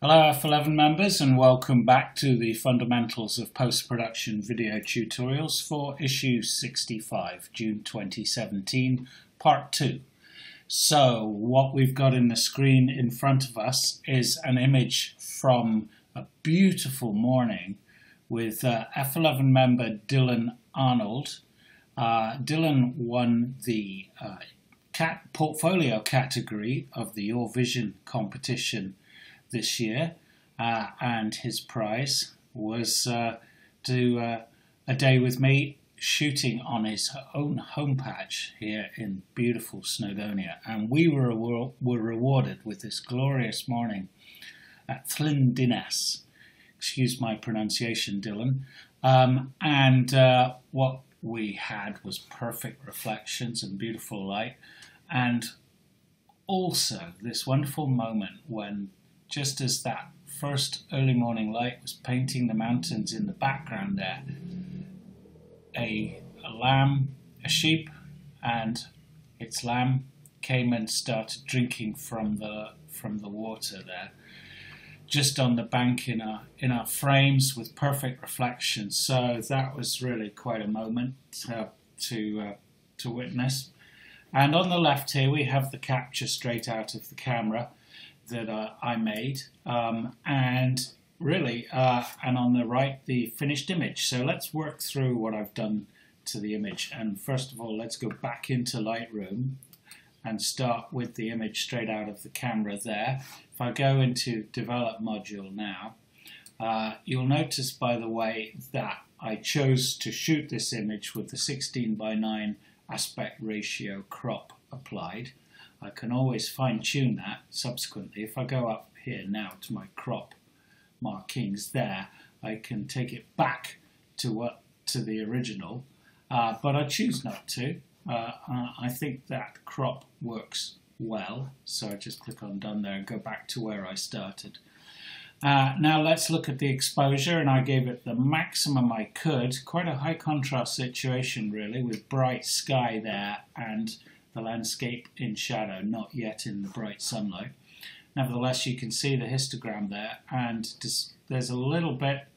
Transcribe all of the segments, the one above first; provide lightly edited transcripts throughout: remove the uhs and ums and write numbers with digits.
Hello F11 members and welcome back to the Fundamentals of Post-Production video tutorials for issue 65, June 2017, part 2. So what we've got in the screen in front of us is an image from a beautiful morning with F11 member Dylan Arnold. Dylan won the portfolio category of the Your Vision competition this year, and his prize was to do a day with me shooting on his own home patch here in beautiful Snowdonia, and we were rewarded with this glorious morning at Llyndinas. Excuse my pronunciation, Dylan. And what we had was perfect reflections and beautiful light, and also this wonderful moment when, just as that first early morning light was painting the mountains in the background there, a sheep and its lamb came and started drinking from the water there, just on the bank in our frames with perfect reflection. So that was really quite a moment to witness. And on the left here we have the capture straight out of the camera that I made, and really, and on the right, the finished image. So let's work through what I've done to the image. And first of all, let's go back into Lightroom and start with the image straight out of the camera there. If I go into Develop module now, you'll notice, by the way, that I chose to shoot this image with the 16:9 aspect ratio crop applied. I can always fine-tune that subsequently. If I go up here now to my crop markings there, I can take it back to the original, but I choose not to. I think that crop works well, so I just click on Done there and go back to where I started. Now let's look at the exposure, and I gave it the maximum I could. Quite a high contrast situation really, with bright sky there and the landscape in shadow, not yet in the bright sunlight. Nevertheless, you can see the histogram there, and there's a little bit,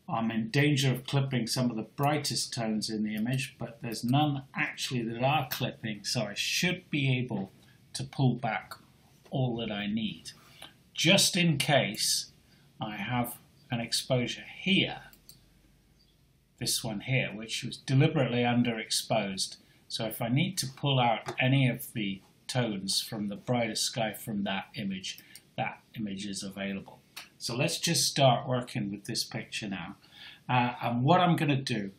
I'm in danger of clipping some of the brightest tones in the image, but there's none actually that are clipping, so I should be able to pull back all that I need. Just in case I have an exposure here, this one here, which was deliberately underexposed. So if I need to pull out any of the tones from the brightest sky from that image is available. So let's just start working with this picture now. And what I'm going to do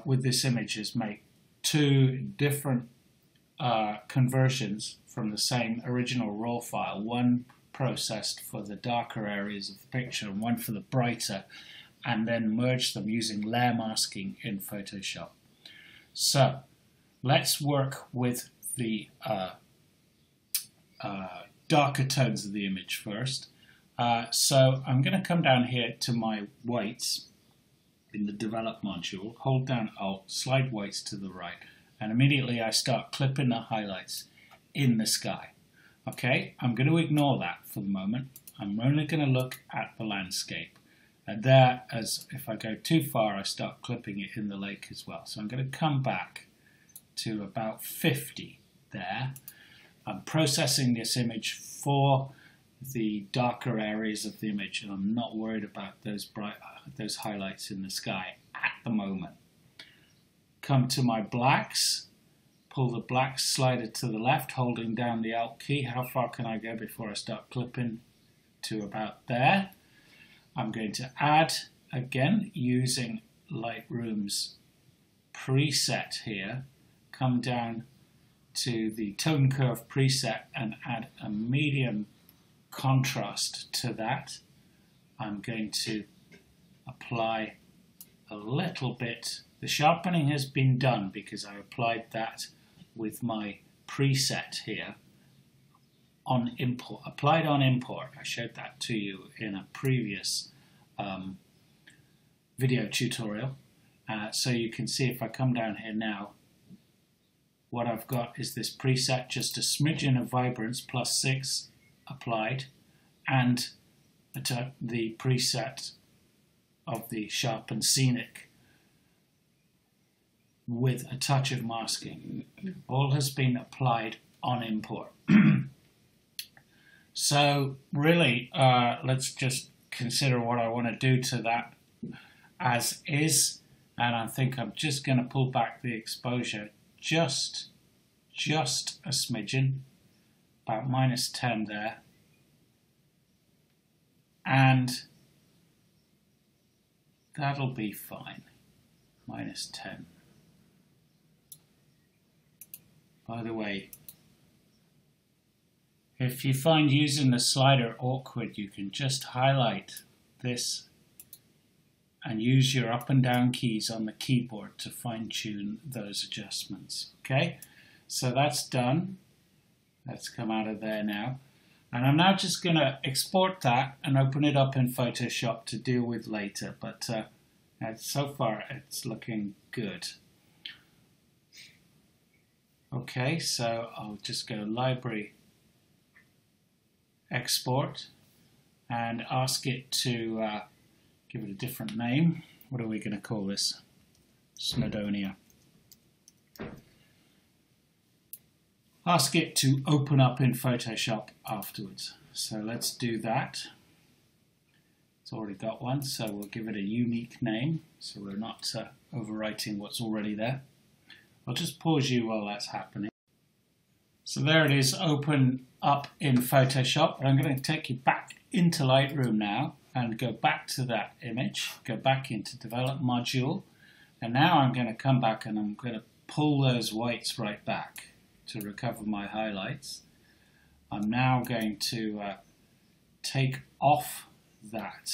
with this image is make two different conversions from the same original raw file, one processed for the darker areas of the picture and one for the brighter, and then merge them using layer masking in Photoshop. So let's work with the darker tones of the image first. So I'm going to come down here to my whites in the Develop module, hold down Alt, slide whites to the right, and immediately I start clipping the highlights in the sky. Okay, I'm going to ignore that for the moment. I'm only going to look at the landscape. And there, as if I go too far, I start clipping it in the lake as well. So I'm going to come back to about 50 there. I'm processing this image for the darker areas of the image, and I'm not worried about those highlights in the sky at the moment. Come to my blacks, pull the black slider to the left, holding down the Alt key. How far can I go before I start clipping? To about there. I'm going to add, again, using Lightroom's preset here, come down to the tone curve preset and add a medium contrast to that. I'm going to apply a little bit. The sharpening has been done because I applied that with my preset here on import, applied on import. I showed that to you in a previous video tutorial. So you can see if I come down here now, what I've got is this preset, just a smidgen of vibrance, +6 applied, and the preset of the sharpen scenic with a touch of masking. All has been applied on import. So really, let's just consider what I want to do to that as is, and I think I'm just going to pull back the exposure just a smidgen, about -10 there, and that'll be fine. -10. By the way, if you find using the slider awkward, you can just highlight this and use your up and down keys on the keyboard to fine-tune those adjustments. Okay, so that's done. Let's come out of there now. And I'm now just going to export that and open it up in Photoshop to deal with later. But so far it's looking good. Okay, so I'll just go Library, Export, and ask it to give it a different name. What are we going to call this? Snowdonia. Ask it to open up in Photoshop afterwards. So let's do that. It's already got one, so we'll give it a unique name so we're not overwriting what's already there. I'll just pause you while that's happening. So there it is, open up in Photoshop. And I'm going to take you back into Lightroom now and go back to that image, go back into Develop Module, and now I'm going to come back and I'm going to pull those whites right back to recover my highlights. I'm now going to take off that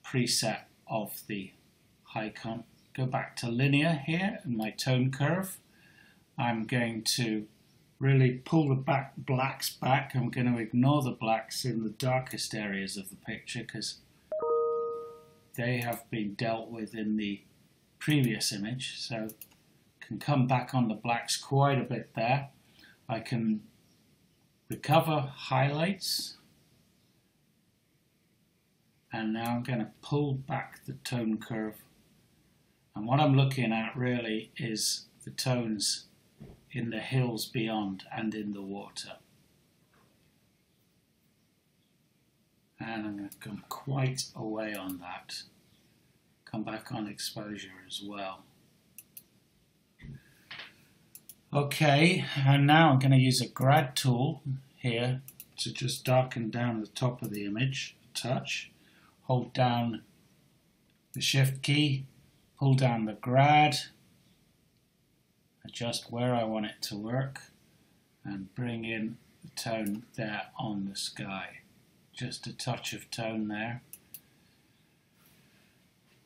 preset of the high con. Go back to linear here and my tone curve. I'm going to really pull the blacks back. I'm going to ignore the blacks in the darkest areas of the picture because they have been dealt with in the previous image. So can come back on the blacks quite a bit there. I can recover highlights, and now I'm going to pull back the tone curve, and what I'm looking at really is the tones in the hills beyond and in the water. And I'm going to come quite away on that. Come back on exposure as well. Okay, and now I'm going to use a grad tool here to just darken down the top of the image a touch. Hold down the shift key, pull down the grad, adjust where I want it to work, and bring in the tone there on the sky. Just a touch of tone there.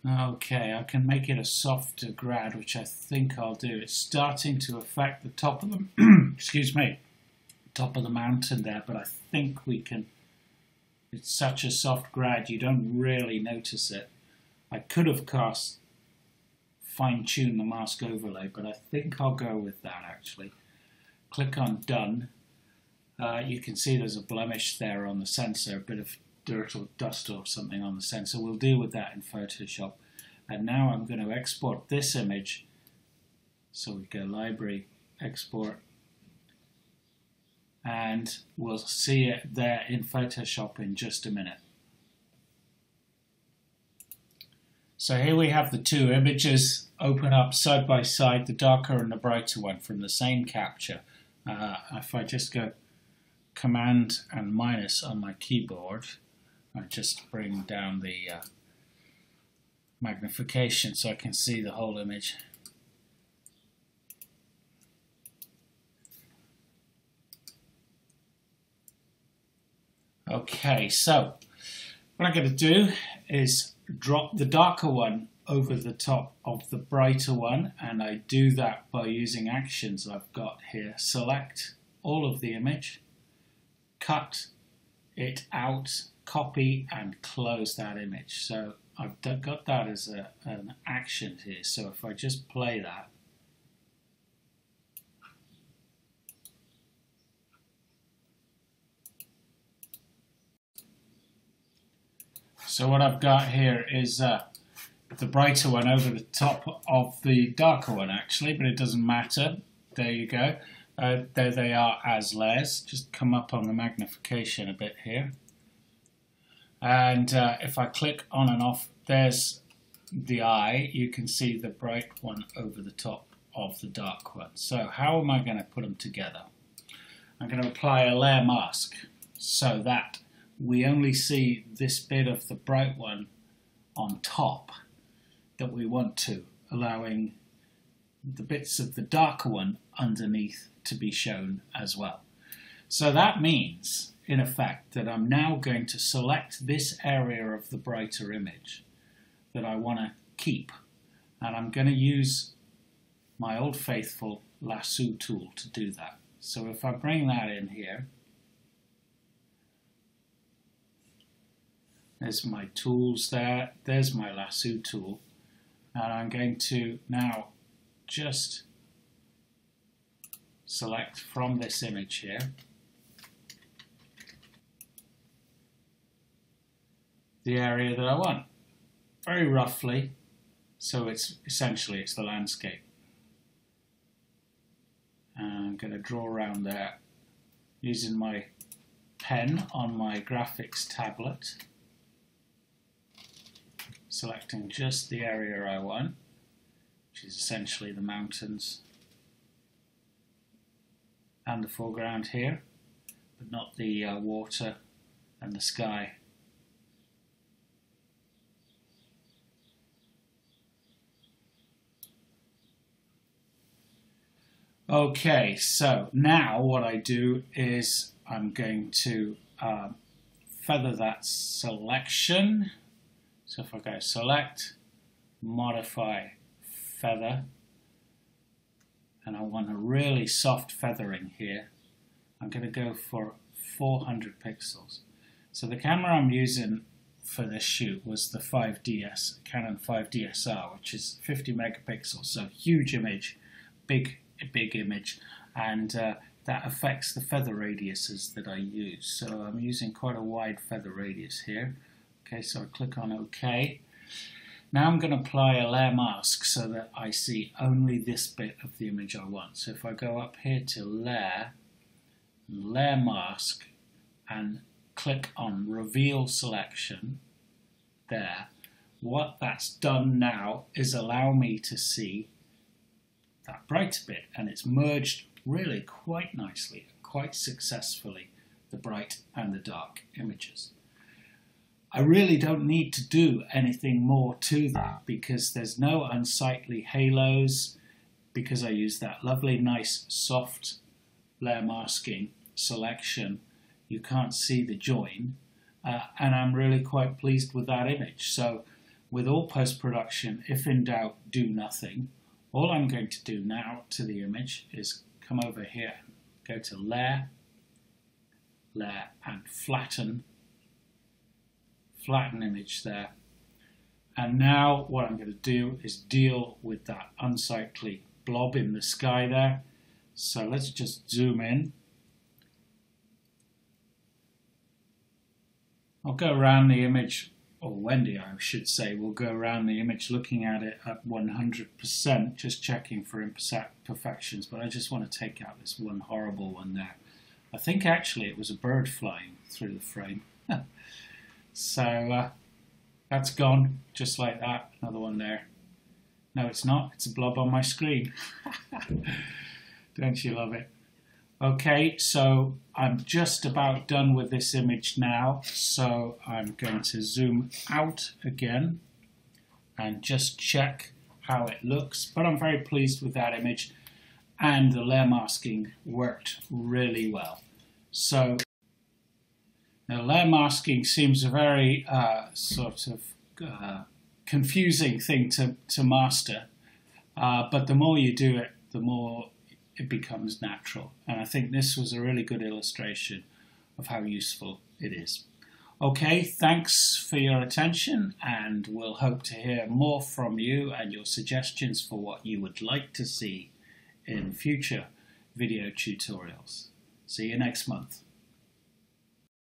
Okay, I can make it a softer grad, which I think I'll do. It's starting to affect the top of the excuse me, top of the mountain there, but I think we can. It's such a soft grad, you don't really notice it. I could have fine-tuned the mask overlay, but I think I'll go with that actually. Click on Done. You can see there's a blemish there on the sensor, a bit of dirt or dust or something on the sensor. We'll deal with that in Photoshop. And now I'm going to export this image. So we go Library, Export, and we'll see it there in Photoshop in just a minute. So here we have the two images open up side by side, the darker and the brighter one from the same capture. If I just go Command and minus on my keyboard, I just bring down the magnification so I can see the whole image. Okay, so what I'm going to do is drop the darker one over the top of the brighter one, and I do that by using actions I've got here. Select all of the image, cut it out, copy and close that image. So I've got that as an action here. So if I just play that, So what I've got here is the brighter one over the top of the darker one actually, but it doesn't matter. There you go. There they are as layers. Just come up on the magnification a bit here. And if I click on and off, there's the eye. You can see the bright one over the top of the dark one. So how am I going to put them together? I'm going to apply a layer mask so that we only see this bit of the bright one on top that we want to, allowing the bits of the darker one underneath to be shown as well. So that means, in effect, that I'm now going to select this area of the brighter image that I want to keep, and I'm going to use my old faithful lasso tool to do that. So if I bring that in here, there's my tools there, there's my lasso tool, and I'm going to now just select from this image here the area that I want, very roughly, so it's essentially the landscape. And I'm going to draw around there using my pen on my graphics tablet, selecting just the area I want, which is essentially the mountains and the foreground here, but not the water and the sky. Okay, so now what I do is I'm going to feather that selection. So if I go select, modify, feather, and I want a really soft feathering here, I'm going to go for 400 pixels. So the camera I'm using for this shoot was the Canon 5DSR, which is 50 megapixels, so huge image, big image, and that affects the feather radiuses that I use. So I'm using quite a wide feather radius here. Okay, so I click on OK. Now I'm going to apply a layer mask so that I see only this bit of the image I want. So if I go up here to layer mask, and click on reveal selection there, what that's done now is allow me to see that brighter bit, and it's merged really quite nicely, quite successfully, the bright and the dark images. I really don't need to do anything more to that because there's no unsightly halos, because I use that lovely nice soft layer masking selection. You can't see the join, and I'm really quite pleased with that image. So with all post-production, if in doubt, do nothing. All I'm going to do now to the image is come over here, go to layer, and flatten image there. And now what I'm going to do is deal with that unsightly blob in the sky there. So let's just zoom in. I'll go around the image, or Wendy I should say, will go around the image looking at it at 100%, just checking for imperfections, but I just want to take out this one horrible one there. I think actually it was a bird flying through the frame. So that's gone, just like that. Another one there. No, it's not. It's a blob on my screen. Don't you love it? Okay, so I'm just about done with this image now, so I'm going to zoom out again and just check how it looks. But I'm very pleased with that image, and the layer masking worked really well. So now layer masking seems a very sort of confusing thing to master, but the more you do it, the more it becomes natural. And I think this was a really good illustration of how useful it is. Okay, thanks for your attention, and we'll hope to hear more from you and your suggestions for what you would like to see in future video tutorials. See you next month.